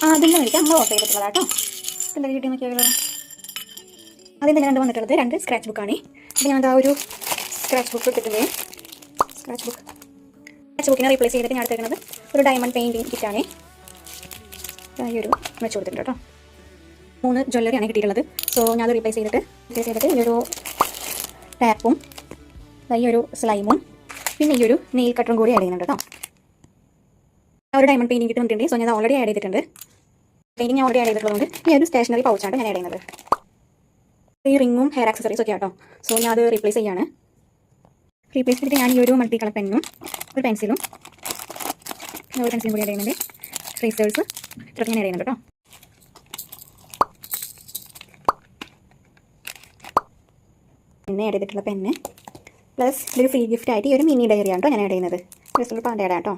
ആദ്യം മേടിക്കാം നമ്മൾ ഓർഡർ ചെയ്തിട്ടുള്ളത് കേട്ടോ. എന്തൊക്കെ കിട്ടി നോക്കിയാലോ. ആദ്യം തന്നെ വന്നിട്ടുള്ളത് 2 സ്ക്രാച്ച് ബുക്കാണ്. അപ്പോൾ ഞാൻ ഒരു സ്ക്രാച്ച് ബുക്ക് എടുത്തിട്ടുണ്ട്. സ്ക്രാച്ച് ബുക്കിനെ റീപ്ലേസ് ചെയ്തിട്ട് ഞാൻ എടുത്തേക്കുന്നത് ഒരു ഡയമണ്ട് പെയിൻറ്റിങ് കിറ്റാണ്. ഈ ഒരു വെച്ച് കൊടുത്തിട്ടുണ്ട് കേട്ടോ. 3 ജ്വല്ലറിയാണ് കിട്ടിയിട്ടുള്ളത്. സോ ഞാനത് റീപ്ലേസ് ചെയ്തിട്ട് ഈ ഒരു ടാപ്പും ഈ ഒരു സ്ലൈമും പിന്നെ ഈ ഒരു നെയിൽ കട്ടറും കൂടി ആഡ് ചെയ്യുന്നുണ്ട് കേട്ടോ. ഒരു ഡയമണ്ട് പെയിൻറ്റിങ് കിറ്റ് വന്നിട്ടുണ്ട്. സോ ഞാൻ ഓൾറെഡി ആഡ് ചെയ്തിട്ടുണ്ട്. പെയിൻറ്റിങ് ഞാൻ ഓൾറെഡി ആഡ് ചെയ്തിട്ടുള്ളതുകൊണ്ട് ഈ ഒരു സ്റ്റേഷനറി പൗച്ചാണ് ഞാൻ ആഡ് ചെയ്യുന്നത്. ഈ റിങ്ങും ഹെയർ ആക്സസറീസ് ഒക്കെ കേട്ടോ. സോ ഞാൻ അത് റീപ്ലേസ് ചെയ്യാണ്. റീപ്ലേസ് ചെയ്തിട്ട് ഞാൻ ഈ ഒരു മൾട്ടി കളർ പെന്നും ഒരു പെൻസിലും കൂടി ആഡ് ചെയ്യുന്നുണ്ട്. ട്രേസേഴ്സ് ഇത്രയൊക്കെ ഞാൻ ആഡ് ചെയ്യുന്നുണ്ട് കേട്ടോ. പിന്നെ ആഡ് ചെയ്തിട്ടുള്ള പെന്ന് പ്ലസ് ഇതൊരു ഫ്രീ ഗിഫ്റ്റ് ആയിട്ട് ഈ ഒരു മിനി ഡയറിയാണ് കേട്ടോ ഞാൻ ആഡ് ചെയ്യുന്നത്. ജസ്റ്റ് ഒരു പാൻ്റെ ആഡ് കേട്ടോ.